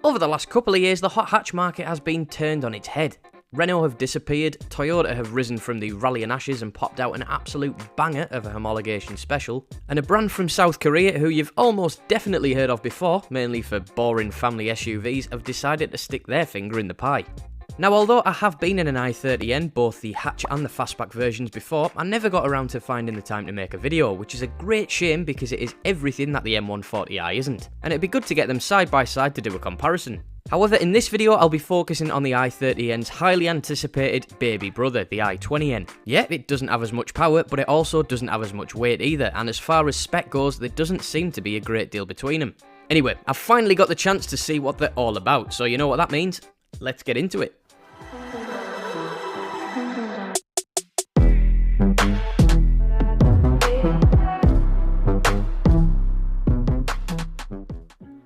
Over the last couple of years, the hot hatch market has been turned on its head. Renault have disappeared, Toyota have risen from the rallying ashes and popped out an absolute banger of a homologation special, and a brand from South Korea who you've almost definitely heard of before, mainly for boring family SUVs, have decided to stick their finger in the pie. Now, although I have been in an i30N, both the hatch and the fastback versions before, I never got around to finding the time to make a video, which is a great shame because it is everything that the M140i isn't, and it'd be good to get them side by side to do a comparison. However, in this video I'll be focusing on the i30N's highly anticipated baby brother, the i20N. Yeah, it doesn't have as much power, but it also doesn't have as much weight either, and as far as spec goes, there doesn't seem to be a great deal between them. Anyway, I've finally got the chance to see what they're all about, so you know what that means? Let's get into it.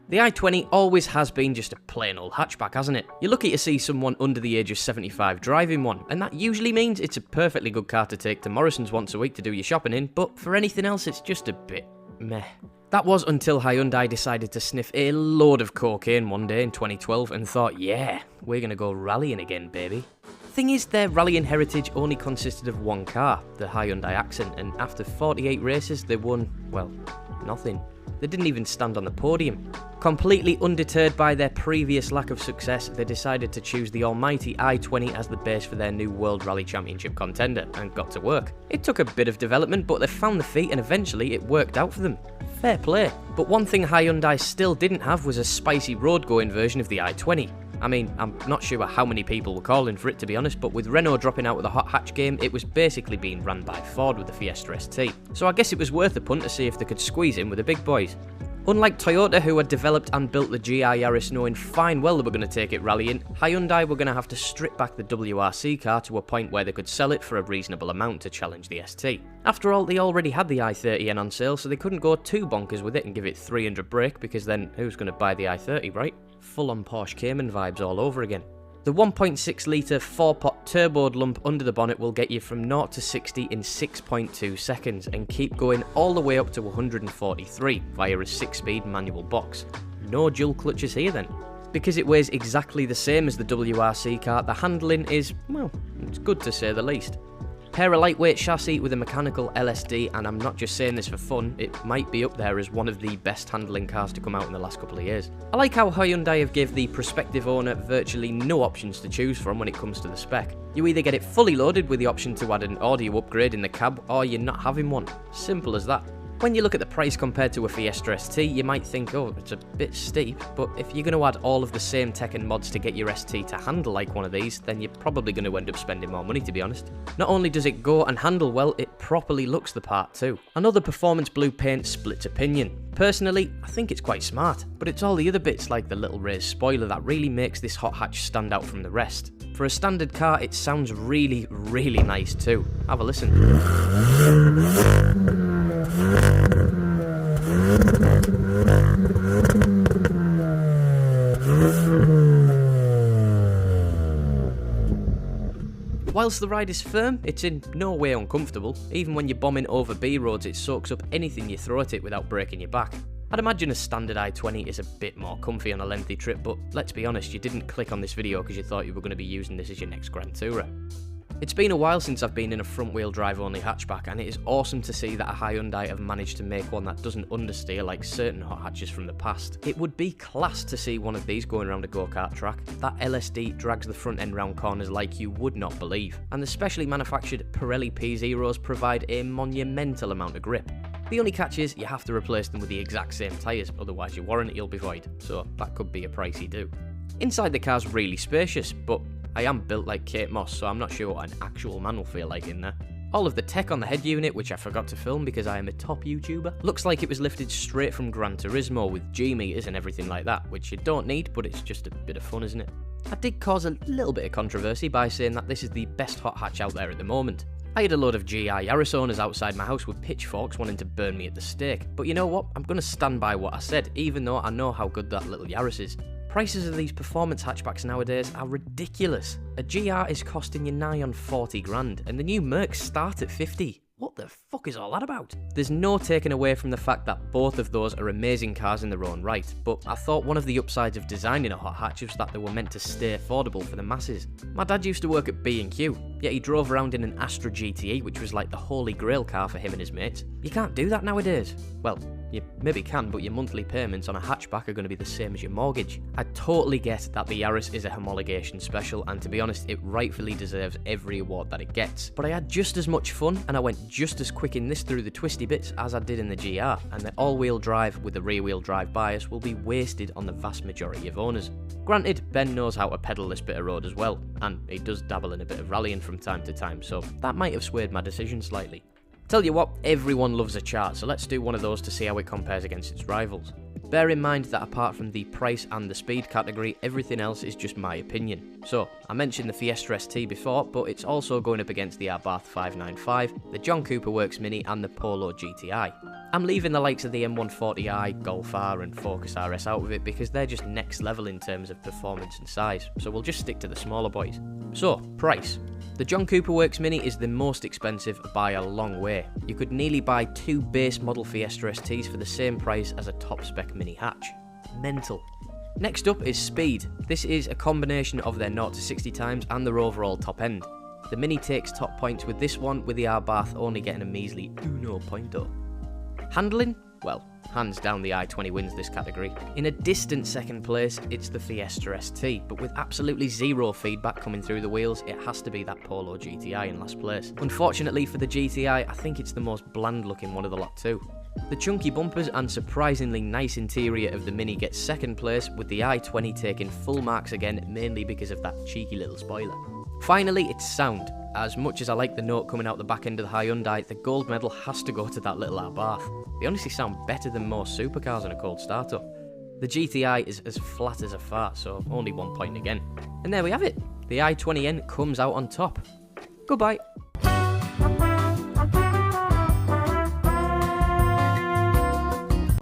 The i20 always has been just a plain old hatchback, hasn't it? You're lucky to see someone under the age of 75 driving one, and that usually means it's a perfectly good car to take to Morrison's once a week to do your shopping in, but for anything else it's just a bit meh. That was until Hyundai decided to sniff a load of cocaine one day in 2012 and thought, yeah, we're gonna go rallying again, baby. Thing is, their rallying heritage only consisted of one car, the Hyundai Accent, and after 48 races they won, well, nothing. They didn't even stand on the podium. Completely undeterred by their previous lack of success, they decided to choose the almighty i20 as the base for their new World Rally Championship contender, and got to work. It took a bit of development, but they found the feet and eventually it worked out for them. Fair play. But one thing Hyundai still didn't have was a spicy road-going version of the i20. I mean, I'm not sure how many people were calling for it to be honest, but with Renault dropping out of the hot hatch game, it was basically being run by Ford with the Fiesta ST. So I guess it was worth a punt to see if they could squeeze in with the big boys. Unlike Toyota, who had developed and built the GR Yaris knowing fine well they were going to take it rallying, Hyundai were going to have to strip back the WRC car to a point where they could sell it for a reasonable amount to challenge the ST. After all, they already had the i30N on sale, so they couldn't go too bonkers with it and give it 300 brake, because then who's going to buy the i30, right? Full on Porsche Cayman vibes all over again. The 1.6 litre 4-pot turboed lump under the bonnet will get you from 0 to 60 in 6.2 seconds and keep going all the way up to 143 via a 6-speed manual box. No dual clutches here then. Because it weighs exactly the same as the WRC car, the handling is, well, it's good to say the least. Pair a lightweight chassis with a mechanical LSD, and I'm not just saying this for fun, it might be up there as one of the best handling cars to come out in the last couple of years. I like how Hyundai have give the prospective owner virtually no options to choose from when it comes to the spec. You either get it fully loaded with the option to add an audio upgrade in the cab, or you're not having one. Simple as that. When you look at the price compared to a Fiesta ST, you might think, oh, it's a bit steep, but if you're going to add all of the same tech and mods to get your ST to handle like one of these, then you're probably going to end up spending more money, to be honest. Not only does it go and handle well, it properly looks the part too. Another performance blue paint splits opinion. Personally, I think it's quite smart, but it's all the other bits like the little raised spoiler that really makes this hot hatch stand out from the rest. For a standard car, it sounds really, really nice too. Have a listen. Whilst the ride is firm, it's in no way uncomfortable. Even when you're bombing over B roads, it soaks up anything you throw at it without breaking your back. I'd imagine a standard i20 is a bit more comfy on a lengthy trip, but let's be honest, you didn't click on this video because you thought you were going to be using this as your next Grand Tourer. It's been a while since I've been in a front-wheel drive only hatchback, and it is awesome to see that a Hyundai have managed to make one that doesn't understeer like certain hot hatches from the past. It would be class to see one of these going around a go-kart track. That LSD drags the front end round corners like you would not believe, and the specially manufactured Pirelli P0s provide a monumental amount of grip. The only catch is you have to replace them with the exact same tyres, otherwise your warranty will be void, so that could be a pricey do. Inside the car's really spacious, but I am built like Kate Moss, so I'm not sure what an actual man will feel like in there. All of the tech on the head unit, which I forgot to film because I am a top YouTuber, looks like it was lifted straight from Gran Turismo with G meters and everything like that, which you don't need, but it's just a bit of fun, isn't it? I did cause a little bit of controversy by saying that this is the best hot hatch out there at the moment. I had a load of GR Yaris owners outside my house with pitchforks wanting to burn me at the stake, but you know what, I'm going to stand by what I said, even though I know how good that little Yaris is. Prices of these performance hatchbacks nowadays are ridiculous. A GR is costing you nigh on 40 grand, and the new Mercs start at 50. What the fuck is all that about? There's no taking away from the fact that both of those are amazing cars in their own right, but I thought one of the upsides of designing a hot hatch was that they were meant to stay affordable for the masses. My dad used to work at B&Q, yet he drove around in an Astra GTE, which was like the holy grail car for him and his mates. You can't do that nowadays. Well, you maybe can, but your monthly payments on a hatchback are going to be the same as your mortgage. I totally get that the Yaris is a homologation special, and to be honest, it rightfully deserves every award that it gets. But I had just as much fun, and I went just as quick in this through the twisty bits as I did in the GR, and the all-wheel drive with the rear-wheel drive bias will be wasted on the vast majority of owners. Granted, Ben knows how to pedal this bit of road as well, and he does dabble in a bit of rallying from time to time, so that might have swayed my decision slightly. Tell you what, everyone loves a chart, so let's do one of those to see how it compares against its rivals. Bear in mind that apart from the price and the speed category, everything else is just my opinion. So, I mentioned the Fiesta ST before, but it's also going up against the Abarth 595, the John Cooper Works Mini and the Polo GTI. I'm leaving the likes of the M140i, Golf R and Focus RS out of it because they're just next level in terms of performance and size, so we'll just stick to the smaller boys. So, price. The John Cooper Works Mini is the most expensive by a long way. You could nearly buy 2 base model Fiesta STs for the same price as a top spec mini hatch. Mental. Next up is speed. This is a combination of their 0 to 60 times and their overall top end. The Mini takes top points with this one, with the Abarth only getting a measly 1.0. Handling? Well, hands down the i20 wins this category. In a distant second place, it's the Fiesta ST, but with absolutely zero feedback coming through the wheels, it has to be that Polo GTI in last place. Unfortunately for the GTI, I think it's the most bland looking one of the lot too. The chunky bumpers and surprisingly nice interior of the Mini gets second place, with the i20 taking full marks again, mainly because of that cheeky little spoiler. Finally, it's sound. As much as I like the note coming out the back end of the Hyundai, the gold medal has to go to that little Abarth. They honestly sound better than most supercars on a cold startup. The GTI is as flat as a fart, so only 1 point again. And there we have it. The i20N comes out on top. Goodbye.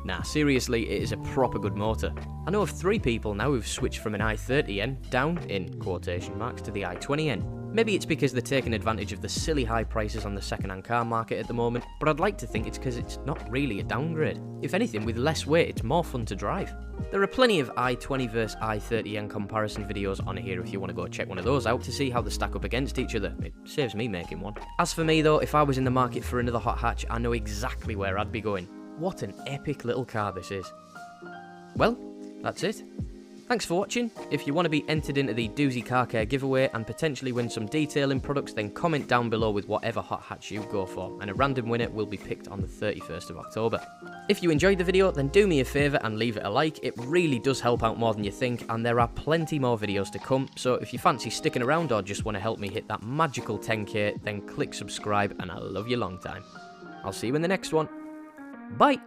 Nah, seriously, it is a proper good motor. I know of 3 people now who've switched from an i30N down, in quotation marks, to the i20N. Maybe it's because they're taking advantage of the silly high prices on the second-hand car market at the moment, but I'd like to think it's because it's not really a downgrade. If anything, with less weight, it's more fun to drive. There are plenty of i20 vs i30N comparison videos on here if you want to go check one of those out to see how they stack up against each other. It saves me making one. As for me though, if I was in the market for another hot hatch, I know exactly where I'd be going. What an epic little car this is. Well, that's it. Thanks for watching. If you want to be entered into the DOOZYCARCARE giveaway and potentially win some detailing products, then comment down below with whatever hot hatch you go for, and a random winner will be picked on the 31st of October. If you enjoyed the video, then do me a favour and leave it a like. It really does help out more than you think, and there are plenty more videos to come, so if you fancy sticking around or just want to help me hit that magical 10k, then click subscribe and I'll love you long time. I'll see you in the next one. Bye!